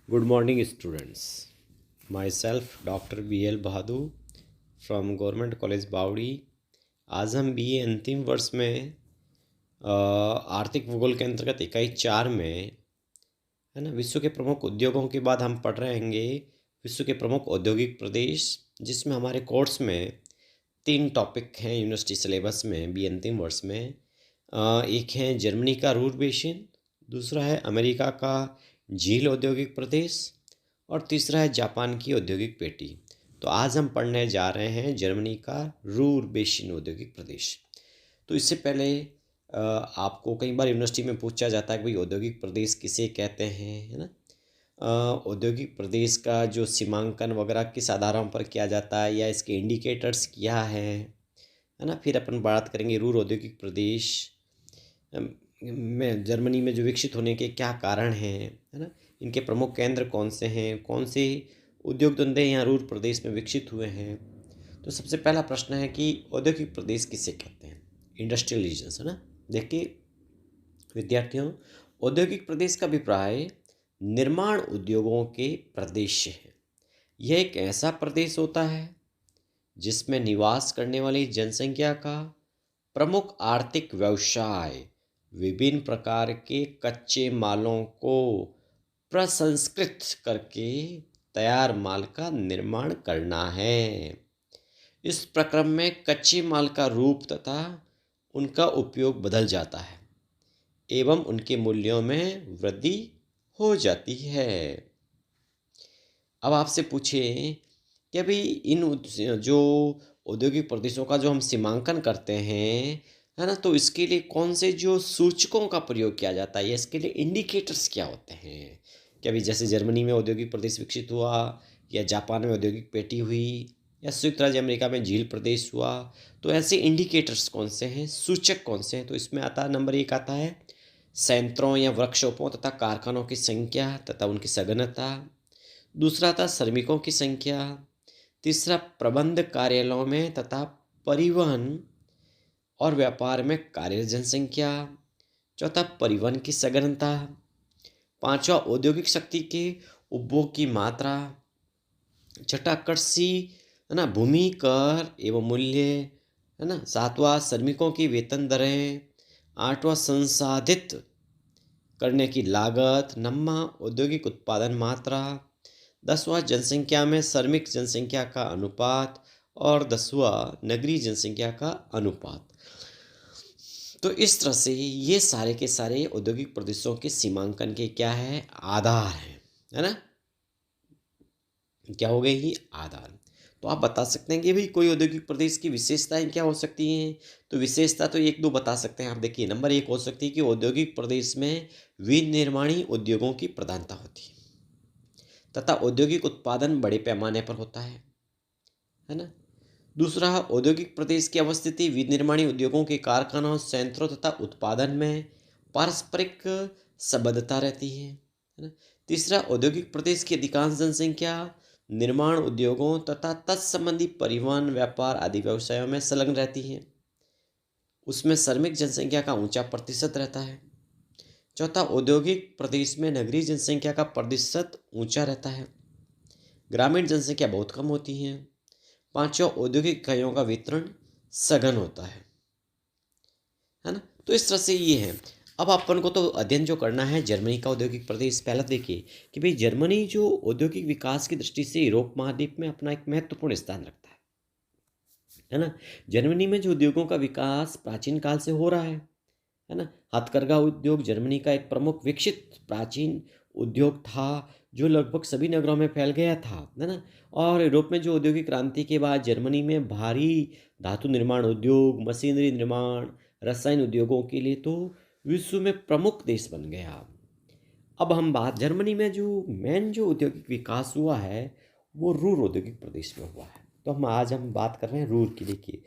Good morning, students. Myself, Dr. B.L. Bahadur from government college बावड़ी। आज हम BA अंतिम वर्ष में आर्थिक भूगोल के अंतर्गत इकाई 4 में है ना विश्व के प्रमुख उद्योगों के बाद हम पढ़ रहे होंगे विश्व के प्रमुख औद्योगिक प्रदेश, जिसमें हमारे कोर्स में 3 टॉपिक हैं यूनिवर्सिटी सिलेबस में बी अंतिम वर्ष में। एक है जर्मनी का रूर बेसिन, दूसरा है अमेरिका का झील औद्योगिक प्रदेश और तीसरा है जापान की औद्योगिक पेटी। तो आज हम पढ़ने जा रहे हैं जर्मनी का रूर बेसिन औद्योगिक प्रदेश। तो इससे पहले आपको कई बार यूनिवर्सिटी में पूछा जाता है कि भाई औद्योगिक प्रदेश किसे कहते हैं, है ना। औद्योगिक प्रदेश का जो सीमांकन वगैरह किस आधारों पर किया जाता है या इसके इंडिकेटर्स क्या है ना। फिर अपन बात करेंगे रूर औद्योगिक प्रदेश में जर्मनी में जो विकसित होने के क्या कारण हैं, है ना। इनके प्रमुख केंद्र कौन से हैं, कौन से उद्योग धंधे यहाँ रूर प्रदेश में विकसित हुए हैं। तो सबसे पहला प्रश्न है कि औद्योगिक प्रदेश किसे कहते हैं, इंडस्ट्रियल रीजन्स, है ना। देखिए विद्यार्थियों, औद्योगिक प्रदेश का अभिप्राय निर्माण उद्योगों के प्रदेश है। यह एक ऐसा प्रदेश होता है जिसमें निवास करने वाली जनसंख्या का प्रमुख आर्थिक व्यवसाय विभिन्न प्रकार के कच्चे मालों को प्रसंस्कृत करके तैयार माल का निर्माण करना है। इस प्रक्रम में कच्चे माल का रूप तथा उनका उपयोग बदल जाता है एवं उनके मूल्यों में वृद्धि हो जाती है। अब आपसे पूछें कि अभी जो औद्योगिक प्रदेशों का जो हम सीमांकन करते हैं, है ना, तो इसके लिए कौन से जो सूचकों का प्रयोग किया जाता है या इसके लिए इंडिकेटर्स क्या होते हैं। कि अभी जैसे जर्मनी में औद्योगिक प्रदेश विकसित हुआ या जापान में औद्योगिक पेटी हुई या संयुक्त राज्य अमेरिका में झील प्रदेश हुआ, तो ऐसे इंडिकेटर्स कौन से हैं, सूचक कौन से हैं। तो इसमें आता है नंबर 1 आता है संयंत्रों या वर्कशॉपों तथा कारखानों की संख्या तथा उनकी सघनता। दूसरा था श्रमिकों की संख्या। तीसरा प्रबंध कार्यालयों में तथा परिवहन और व्यापार में कार्यरत जनसंख्या। चौथा परिवहन की सघनता। पांचवा औद्योगिक शक्ति के उपभोग की मात्रा। छठा कृषि, है ना, भूमि कर एवं मूल्य, है ना। सातवां श्रमिकों की वेतन दरें। आठवां संसाधित करने की लागत। नौवां औद्योगिक उत्पादन मात्रा। 10वां जनसंख्या में श्रमिक जनसंख्या का अनुपात और 10वां नगरीय जनसंख्या का अनुपात। तो इस तरह से ये सारे के सारे औद्योगिक प्रदेशों के सीमांकन के क्या है, आधार हैं, है ना। क्या हो गए ये आधार। तो आप बता सकते हैं कि भाई कोई औद्योगिक प्रदेश की विशेषताएं क्या हो सकती हैं। तो विशेषता तो एक दो बता सकते हैं आप। देखिए नंबर 1 हो सकती है कि औद्योगिक प्रदेश में विनिर्माणी उद्योगों की प्रधानता होती है तथा औद्योगिक उत्पादन बड़े पैमाने पर होता है ना। दूसरा, औद्योगिक प्रदेश की अवस्थिति विनिर्माणी उद्योगों के कारखानों, संयंत्रों तथा उत्पादन में पारस्परिक संबद्धता रहती है ना। तीसरा, औद्योगिक प्रदेश की अधिकांश जनसंख्या निर्माण उद्योगों तथा तत्संबंधी परिवहन, व्यापार आदि व्यवसायों में संलग्न रहती है। उसमें श्रमिक जनसंख्या का ऊंचा प्रतिशत रहता है। चौथा, औद्योगिक प्रदेश में नगरीय जनसंख्या का प्रतिशत ऊंचा रहता है, ग्रामीण जनसंख्या बहुत कम होती है। पांचवा, औद्योगिक इकाइयों का वितरण सघन होता है ना। तो इस तरह से ये है। अब अपन को तो अध्ययन जो करना है जर्मनी का औद्योगिक प्रदेश, पहला देखिए कि भाई जर्मनी जो औद्योगिक विकास की दृष्टि से यूरोप महाद्वीप में अपना एक महत्वपूर्ण स्थान रखता है ना। जर्मनी में जो उद्योगों का विकास प्राचीन काल से हो रहा है ना। हथकरघा उद्योग जर्मनी का एक प्रमुख विकसित प्राचीन उद्योग था जो लगभग सभी नगरों में फैल गया था, है ना। और यूरोप में जो औद्योगिक क्रांति के बाद जर्मनी में भारी धातु निर्माण उद्योग, मशीनरी निर्माण, रसायन उद्योगों के लिए तो विश्व में प्रमुख देश बन गया। अब हम बात जर्मनी में जो मेन जो औद्योगिक विकास हुआ है वो रूर औद्योगिक प्रदेश में हुआ है। तो हम बात कर रहे हैं रूर की। देखिए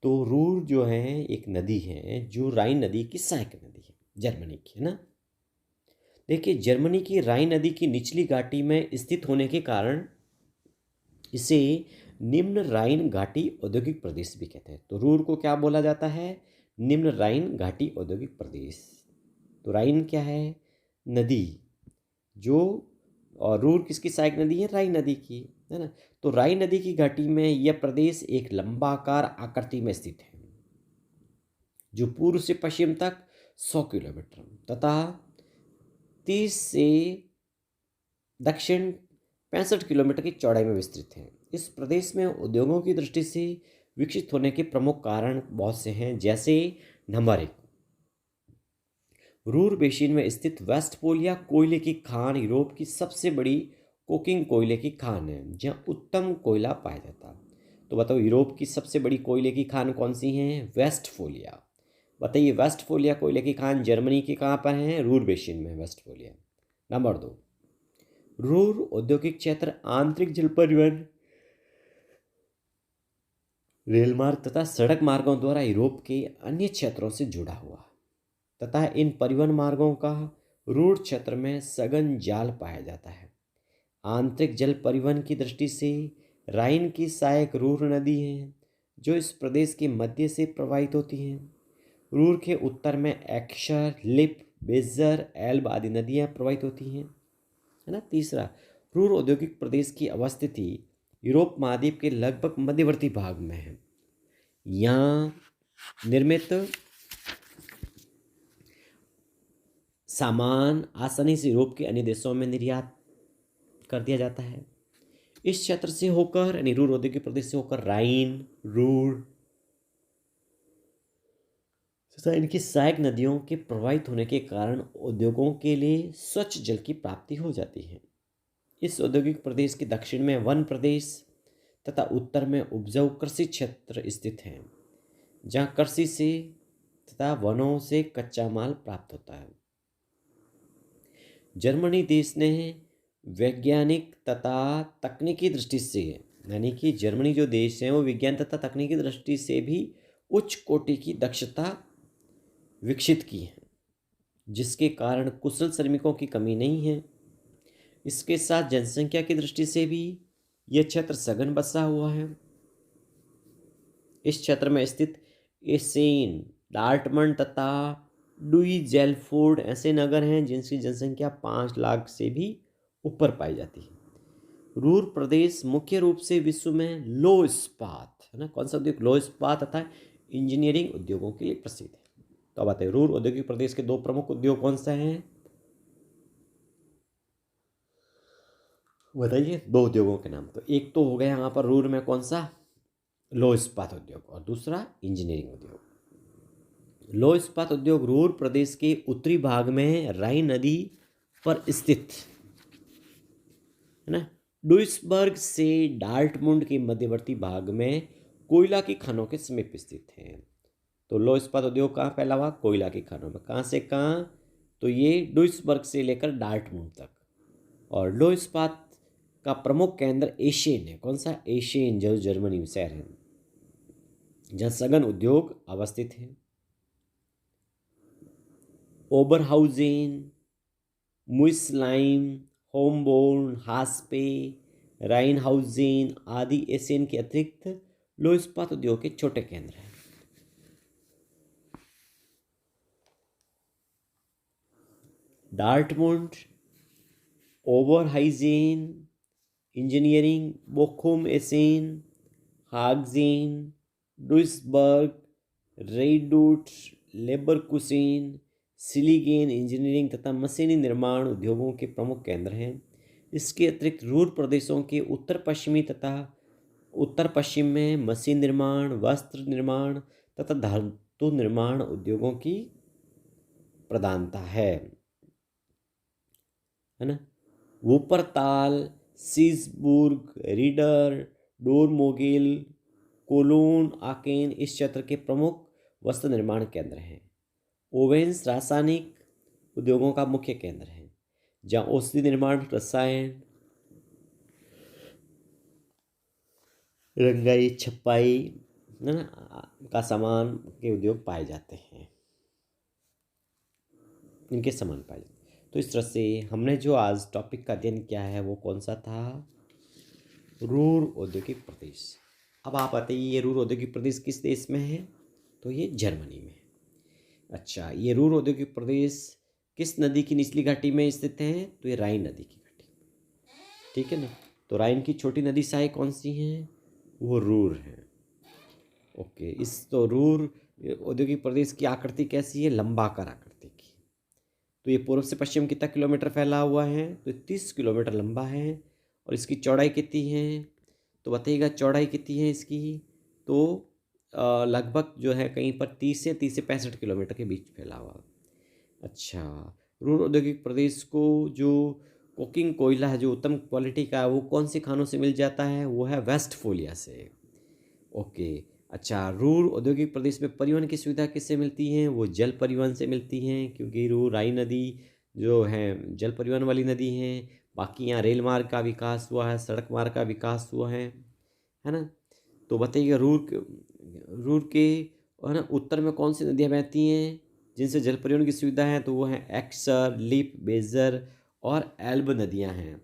तो रूर जो है एक नदी है जो राइन नदी की सहायक नदी है जर्मनी की, है ना। देखिए जर्मनी की राइन नदी की निचली घाटी में स्थित होने के कारण इसे निम्न राइन घाटी औद्योगिक प्रदेश भी कहते हैं। तो रूर को क्या बोला जाता है, निम्न राइन घाटी औद्योगिक प्रदेश। तो राइन क्या है, नदी जो और रूर किसकी सहायक नदी है? राइन नदी की, है ना। तो राइन नदी की घाटी में यह प्रदेश एक लंबाकार आकृति में स्थित है, जो पूर्व से पश्चिम तक 100 किलोमीटर तथा 30 से दक्षिण 65 किलोमीटर की चौड़ाई में विस्तृत है। इस प्रदेश में उद्योगों की दृष्टि से विकसित होने के प्रमुख कारण बहुत से हैं, जैसे नंबर 1, रूर बेसिन में स्थित वेस्टफोलिया कोयले की खान यूरोप की सबसे बड़ी कोकिंग कोयले की खान है, जहाँ उत्तम कोयला पाया जाता है। तो बताओ यूरोप की सबसे बड़ी कोयले की खान कौन सी है? वेस्टफोलिया। बताइए, वेस्टफोलिया कोयले की खान जर्मनी के कहाँ पर है? रूर बेसिन में वेस्टफोलिया। नंबर 2, रूर औद्योगिक क्षेत्र आंतरिक जल परिवहन, रेलमार्ग तथा सड़क मार्गों द्वारा यूरोप के अन्य क्षेत्रों से जुड़ा हुआ तथा इन परिवहन मार्गों का रूर क्षेत्र में सघन जाल पाया जाता है। आंतरिक जल परिवहन की दृष्टि से राइन की सहायक रूर नदी है, जो इस प्रदेश के मध्य से प्रवाहित होती है। रूर के उत्तर में एक्शर, लिप, बेजर, एल्ब आदि नदियाँ प्रवाहित होती हैं, है ना। तीसरा, रूर औद्योगिक प्रदेश की अवस्थिति यूरोप महाद्वीप के लगभग मध्यवर्ती भाग में है। यहाँ निर्मित सामान आसानी से यूरोप के अन्य देशों में निर्यात कर दिया जाता है। इस क्षेत्र से होकर, यानी रूर औद्योगिक प्रदेश से होकर राइन, रूर तथा इनकी सहायक नदियों के प्रवाहित होने के कारण उद्योगों के लिए स्वच्छ जल की प्राप्ति हो जाती है। इस औद्योगिक प्रदेश के दक्षिण में वन प्रदेश तथा उत्तर में उपजाऊ कृषि क्षेत्र स्थित हैं, जहाँ कृषि से तथा वनों से कच्चा माल प्राप्त होता है। जर्मनी देश ने वैज्ञानिक तथा तकनीकी दृष्टि से, यानी कि जर्मनी जो देश है वो विज्ञान तथा तकनीकी दृष्टि से भी उच्च कोटि की दक्षता विकसित की है, जिसके कारण कुशल श्रमिकों की कमी नहीं है। इसके साथ जनसंख्या की दृष्टि से भी यह क्षेत्र सघन बसा हुआ है। इस क्षेत्र में स्थित एसेन, डार्टमंड तथा डुइजेल्फोर्ड ऐसे नगर हैं जिनकी जनसंख्या 5 लाख से भी ऊपर पाई जाती है। रूर प्रदेश मुख्य रूप से विश्व में लो इस्पात, है ना, कौन सा उद्योग? लो इस्पात तथा इंजीनियरिंग उद्योगों के लिए प्रसिद्ध है। तो अब आते हैं रूर औद्योगिक प्रदेश के 2 प्रमुख उद्योग कौन सा हैं? बताइए 2 उद्योगों के नाम। तो एक तो हो गया यहाँ पर रूर में कौन सा? लो इस्पात उद्योग, और दूसरा इंजीनियरिंग उद्योग। लो इस्पात उद्योग रूर प्रदेश के उत्तरी भाग में राइन नदी पर स्थित, है ना, डुइसबर्ग से डार्टमुंड के मध्यवर्ती भाग में कोयला की खानों के समीप स्थित है। तो लो इस्पात उद्योग कहाँ फैला हुआ? कोयला की खानों में। कहाँ से कहाँ? तो ये डुइसबर्ग से लेकर डार्टमुंड तक। और लो इस्पात का प्रमुख केंद्र एशेन है। कौन सा? एशेन, जो जर्मनी में शहर है, जहाँ सघन उद्योग अवस्थित है। ओबरहाउजेन, मुइसलाइम, होमबोर्न, हास्पे, राइनहाउजेन आदि एशेन के अतिरिक्त लो इस्पात उद्योग के छोटे केंद्र हैं। डार्टमुंड, ओबरहाइजेन, इंजीनियरिंग, बोखुम एसेन, हागजेन, डुइसबर्ग, रेडुट, लेबरकुसेन, सिलीगेन इंजीनियरिंग तथा मशीनी निर्माण उद्योगों के प्रमुख केंद्र हैं। इसके अतिरिक्त रूर प्रदेशों के उत्तर पश्चिमी तथा उत्तर पश्चिम में मशीन निर्माण, वस्त्र निर्माण तथा धातु निर्माण उद्योगों की प्रधानता है ना। वुपरताल, सीसबुर्ग, रीडर, डोरमोगेल, कोलोन, आकेन इस क्षेत्र के प्रमुख वस्त्र निर्माण केंद्र हैं। ओवेंस रासायनिक उद्योगों का मुख्य केंद्र है, जहाँ औषधि निर्माण, रसायन, रंगाई, छपाई, है ना, का सामान के उद्योग पाए जाते हैं। इनके सामान पाए जाते हैं। तो इस तरह से हमने जो आज टॉपिक का अध्ययन किया है वो कौन सा था? रूर औद्योगिक प्रदेश। अब आप बताइए ये रूर औद्योगिक प्रदेश किस देश में है? तो ये जर्मनी में है। अच्छा, ये रूर औद्योगिक प्रदेश किस नदी की निचली घाटी में स्थित है? तो ये राइन नदी की घाटी। ठीक है ना। तो राइन की छोटी नदी शाही कौन सी हैं? वो रूर है। ओके, इस तो रूर औद्योगिक प्रदेश की आकृति कैसी है? लंबाकार आकृति की। तो ये पूर्व से पश्चिम कितना किलोमीटर फैला हुआ है? तो 30 किलोमीटर लंबा है। और इसकी चौड़ाई कितनी है? तो बताइएगा चौड़ाई कितनी है इसकी? तो लगभग जो है कहीं पर 30 से 65 किलोमीटर के बीच फैला हुआ। अच्छा, रूर औद्योगिक प्रदेश को जो कोकिंग कोयला है जो उत्तम क्वालिटी का है वो कौन से खानों से मिल जाता है? वो है वेस्टफोलिया से। ओके। अच्छा, रूर औद्योगिक प्रदेश में परिवहन की सुविधा किससे मिलती हैं? वो जल परिवहन से मिलती हैं, क्योंकि रूर राई नदी जो है जल परिवहन वाली नदी है। बाकी यहाँ रेल मार्ग का विकास हुआ है, सड़क मार्ग का विकास हुआ है ना। तो बताइएगा रूर के है ना उत्तर में कौन सी नदियाँ बहती हैं जिनसे जल परिवहन की सुविधा है? तो वो है एक्सर, लिप, बेजर और एल्ब नदियाँ हैं।